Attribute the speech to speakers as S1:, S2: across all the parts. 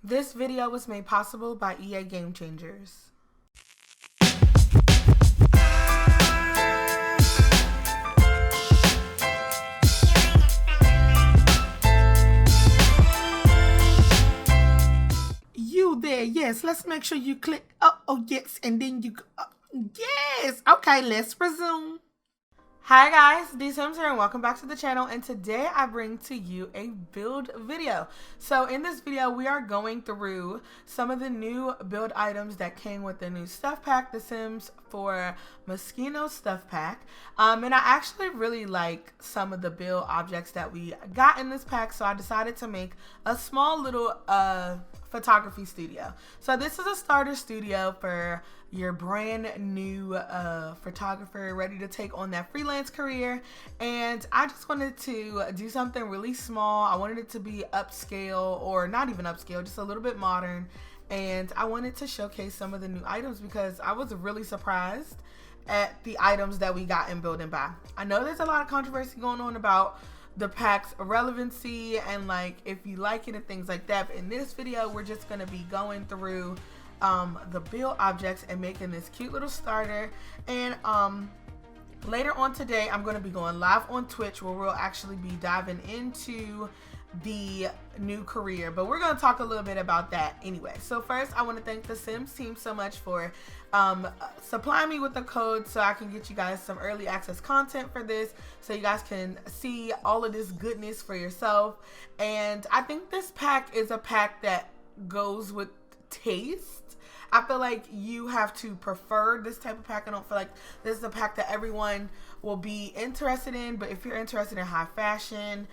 S1: This video was made possible by EA Game Changers. You there, yes, let's make sure you click, yes, and then you, yes, okay, let's resume. Hi guys, DeeSims here and welcome back to the channel, and today I bring to you a build video. So in this video we are going through some of the new build items that came with the new stuff pack, The Sims 4 Moschino Stuff pack. And I actually really like some of the build objects that we got in this pack, so I decided to make a small little photography studio. So this is a starter studio for your brand new photographer ready to take on that freelance career, and I just wanted to do something really small. I wanted it to be upscale, or not even upscale, just a little bit modern, and I wanted to showcase some of the new items because I was really surprised at the items that we got in Build and Buy. I know there's a lot of controversy going on about the pack's relevancy and like if you like it and things like that, but in this video we're just going to be going through the build objects and making this cute little starter. And later on today I'm going to be going live on Twitch where we'll actually be diving into the new career, but we're going to talk a little bit about that anyway. So first I want to thank the Sims team so much for supplying me with the code so I can get you guys some early access content for this, so you guys can see all of this goodness for yourself. And I think this pack is a pack that goes with taste. I feel like you have to prefer this type of pack. I don't feel like this is a pack that everyone will be interested in, but if you're interested in high fashion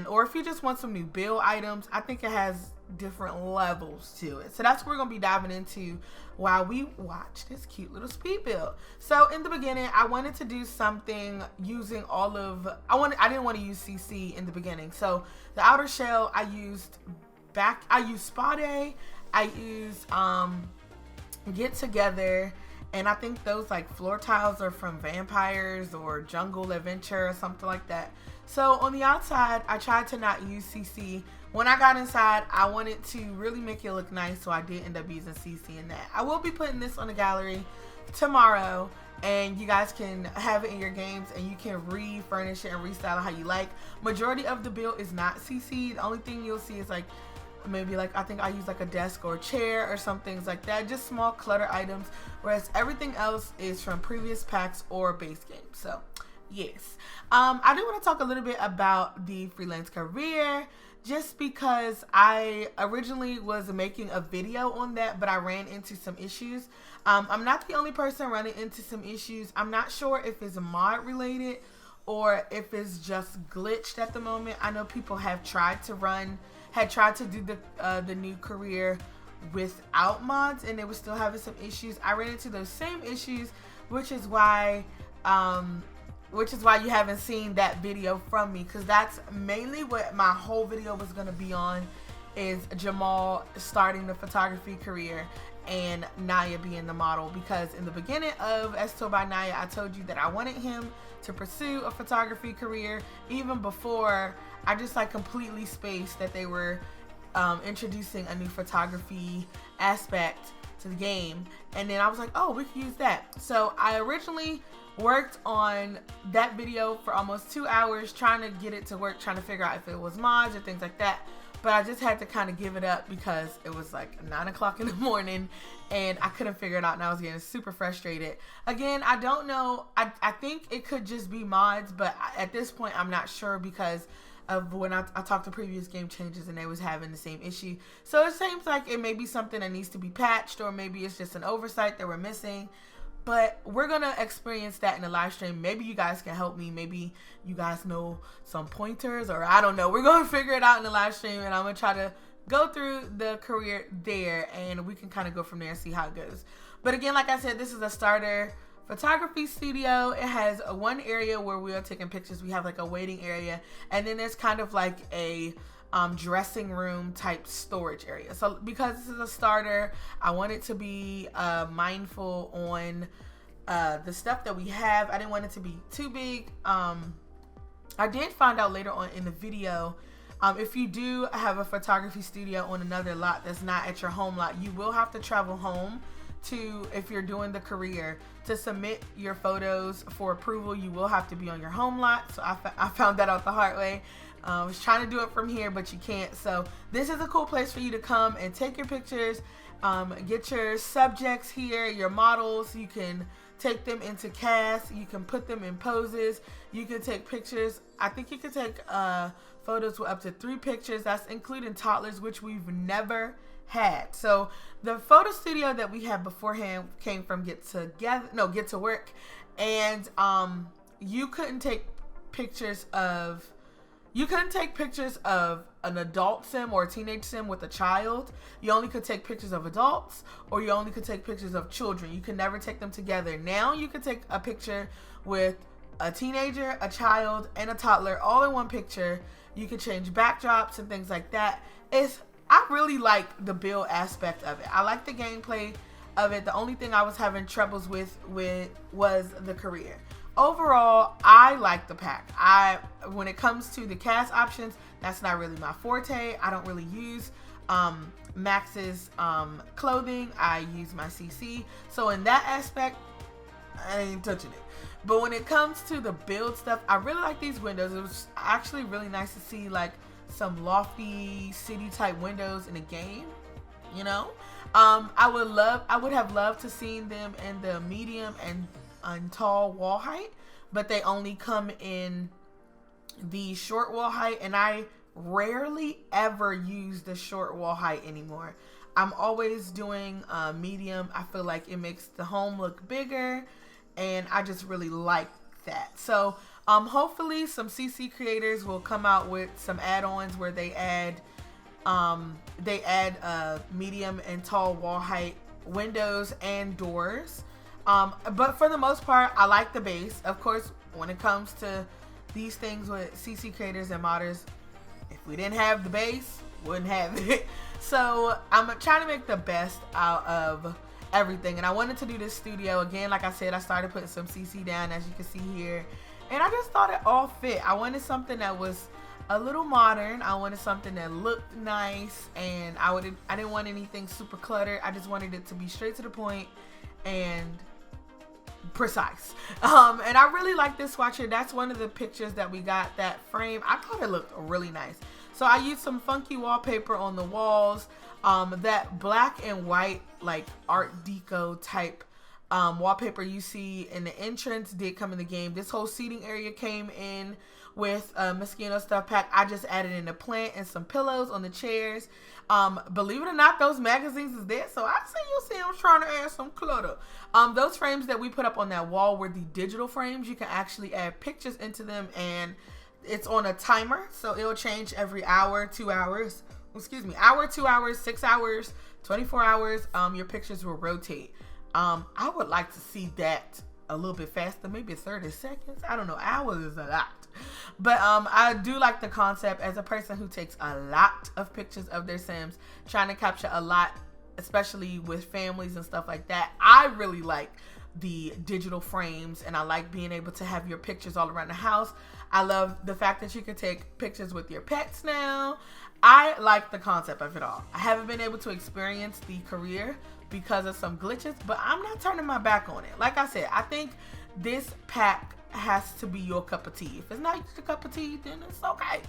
S1: or if you just want some new build items, I think it has different levels to it. So that's what we're going to be diving into while we watch this cute little speed build. So in the beginning, I wanted to do something using all of, I didn't want to use CC in the beginning. So the outer shell, I used Spade, I used Get Together, and I think those like floor tiles are from Vampires or Jungle Adventure or something like that. So on the outside, I tried to not use CC. When I got inside, I wanted to really make it look nice, so I did end up using CC in that. I will be putting this on the gallery tomorrow, and you guys can have it in your games and you can refurnish it and restyle it how you like. Majority of the build is not CC. The only thing you'll see is like maybe like I think I use like a desk or a chair or some things like that, just small clutter items, whereas everything else is from previous packs or base games. So yes, I do want to talk a little bit about the freelance career, just because I originally was making a video on that, but I ran into some issues. I'm not the only person running into some issues. I'm not sure if it's mod related or if it's just glitched at the moment. I know people have tried to do the new career without mods and they were still having some issues. I ran into those same issues, which is why you haven't seen that video from me, because that's mainly what my whole video was going to be on, is Jamal starting the photography career and Naya being the model. Because in the beginning of As Told by Naya, I told you that I wanted him to pursue a photography career even before I just like completely spaced that they were introducing a new photography aspect to the game. And then I was like, oh, we can use that. So I originally worked on that video for almost 2 hours trying to get it to work, trying to figure out if it was mods or things like that. But I just had to kind of give it up because it was like 9 o'clock in the morning and I couldn't figure it out, and I was getting super frustrated. Again, I don't know. I think it could just be mods, but at this point I'm not sure because of when I talked to previous game changers and they was having the same issue. So it seems like it may be something that needs to be patched, or maybe it's just an oversight that we're missing. But we're gonna experience that in the live stream. Maybe you guys can help me. Maybe you guys know some pointers, or I don't know. We're gonna figure it out in the live stream, and I'm gonna try to go through the career there, and we can kind of go from there and see how it goes. But again, like I said, this is a starter photography studio. It has one area where we are taking pictures. We have like a waiting area, and then there's kind of like a dressing room type storage area. So because this is a starter, I want it to be mindful on the stuff that we have. I didn't want it to be too big. I did find out later on in the video If you do have a photography studio on another lot that's not at your home lot, you will have to travel home to, if you're doing the career, to submit your photos for approval. You will have to be on your home lot. So I found that out the hard way. I was trying to do it from here, but you can't. So this is a cool place for you to come and take your pictures, get your subjects here, your models. You can take them into cast. You can put them in poses. You can take pictures. I think you can take photos with up to 3 pictures. That's including toddlers, which we've never had. So the photo studio that we had beforehand came from Get to Work, and you couldn't take pictures of an adult sim or a teenage sim with a child. You only could take pictures of adults, or you only could take pictures of children. You can never take them together. Now you can take a picture with a teenager, a child, and a toddler all in one picture. You can change backdrops and things like that. I really like the build aspect of it. I like the gameplay of it. The only thing I was having troubles with was the career. Overall, I like the pack. When it comes to the cast options, that's not really my forte. I don't really use Max's clothing. I use my CC. So in that aspect, I ain't touching it. But when it comes to the build stuff, I really like these windows. It was actually really nice to see like some lofty city type windows in a game, you know. I would have loved to seen them in the medium and tall wall height, but they only come in the short wall height, and I rarely ever use the short wall height anymore. I'm always doing medium. I feel like it makes the home look bigger, and I just really like that. So hopefully some CC creators will come out with some add-ons where they add medium and tall wall height windows and doors. But for the most part, I like the base. Of course, when it comes to these things with CC creators and modders, if we didn't have the base, wouldn't have it. So I'm trying to make the best out of everything. And I wanted to do this studio again. Like I said, I started putting some CC down, as you can see here. And I just thought it all fit. I wanted something that was a little modern. I wanted something that looked nice, and I didn't want anything super cluttered. I just wanted it to be straight to the point and precise. And I really like this swatcher. That's one of the pictures that we got, that frame. I thought it looked really nice. So I used some funky wallpaper on the walls. That black and white, like Art Deco type wallpaper you see in the entrance did come in the game. This whole seating area came in with a Moschino Stuff pack. I just added in a plant and some pillows on the chairs. Believe it or not, those magazines is there, so I see I'm trying to add some clutter. Those frames that we put up on that wall were the digital frames. You can actually add pictures into them, and it's on a timer, so it'll change every hour, 2 hours. Excuse me, hour, 2 hours, 6 hours, 24 hours. Your pictures will rotate. I would like to see that a little bit faster, maybe 30 seconds. I don't know, hours is a lot. But I do like the concept as a person who takes a lot of pictures of their Sims, trying to capture a lot, especially with families and stuff like that. I really like the digital frames, and I like being able to have your pictures all around the house. I love the fact that you can take pictures with your pets now. I like the concept of it all. I haven't been able to experience the career because of some glitches, but I'm not turning my back on it. Like I said, I think this pack has to be your cup of tea. If it's not your cup of tea, then it's okay.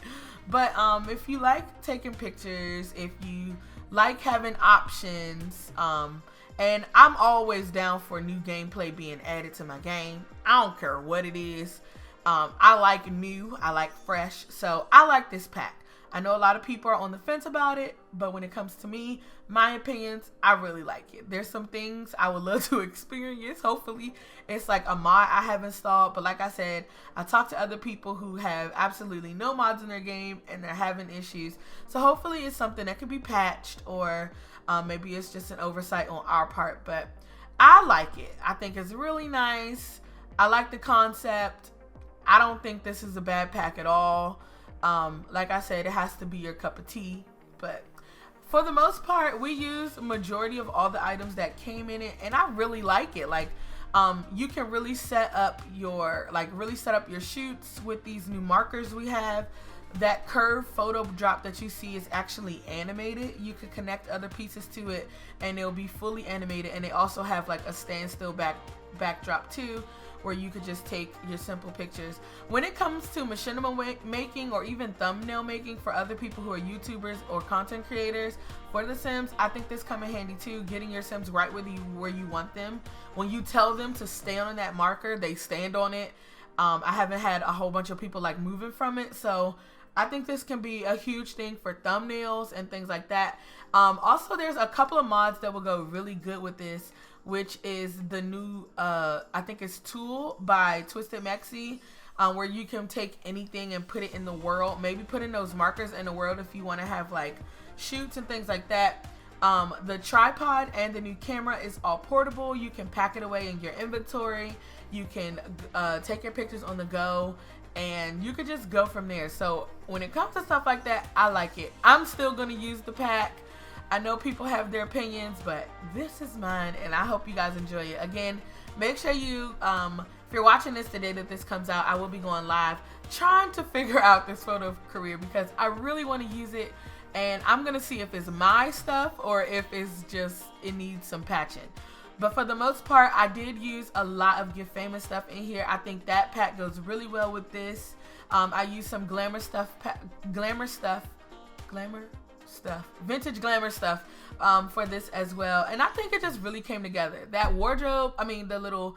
S1: But if you like taking pictures, if you like having options, and I'm always down for new gameplay being added to my game. I don't care what it is. I like new, I like fresh, so I like this pack. I know a lot of people are on the fence about it, but when it comes to me, my opinions, I really like it. There's some things I would love to experience. Hopefully it's like a mod I have installed, but like I said, I talked to other people who have absolutely no mods in their game and they're having issues. So hopefully it's something that could be patched, or maybe it's just an oversight on our part, but I like it. I think it's really nice. I like the concept. I don't think this is a bad pack at all. Like I said, it has to be your cup of tea, but for the most part, we use a majority of all the items that came in it, and I really like it. Like, you can really set up your shoots with these new markers we have. that curved photo drop that you see is actually animated. You could connect other pieces to it and it'll be fully animated, and they also have like a standstill backdrop too, where you could just take your simple pictures. When it comes to machinima making or even thumbnail making for other people who are YouTubers or content creators for the Sims, I think this come in handy too, getting your Sims right where you want them. When you tell them to stand on that marker, they stand on it. I haven't had a whole bunch of people like moving from it, so I think this can be a huge thing for thumbnails and things like that. Also, there's a couple of mods that will go really good with this, which is the new, I think it's Tool by Twisted Mexi, where you can take anything and put it in the world. Maybe put in those markers in the world if you want to have like shoots and things like that. The tripod and the new camera is all portable. You can pack it away in your inventory. You can take your pictures on the go, and you could just go from there. So when it comes to stuff like that, I like it. I'm still going to use the pack. I know people have their opinions, but this is mine, and I hope you guys enjoy it. Again, make sure you, if you're watching this the day that this comes out, I will be going live trying to figure out this photo career because I really want to use it, and I'm going to see if it's my stuff or if it's just, it needs some patching. But for the most part, I did use a lot of Get Famous stuff in here. I think that pack goes really well with this. I used some vintage glamour stuff for this as well, and I think it just really came together. That wardrobe, I mean the little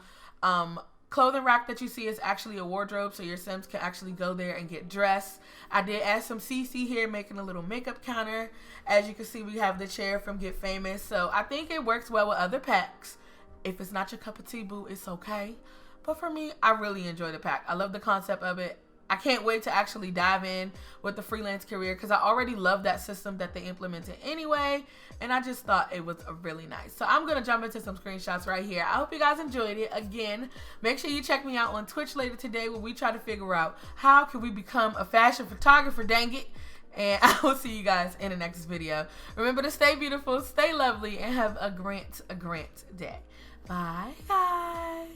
S1: clothing rack that you see is actually a wardrobe, so your Sims can actually go there and get dressed. I did add some CC here, making a little makeup counter. As you can see, we have the chair from Get Famous, so I think it works well with other packs. If it's not your cup of tea, boo, it's okay, but for me, I really enjoy the pack. I love the concept of it. I can't wait to actually dive in with the Freelance Career because I already love that system that they implemented anyway, and I just thought it was really nice. So I'm going to jump into some screenshots right here. I hope you guys enjoyed it. Again, make sure you check me out on Twitch later today where we try to figure out how can we become a fashion photographer, dang it. And I will see you guys in the next video. Remember to stay beautiful, stay lovely, and have a great day. Bye, guys.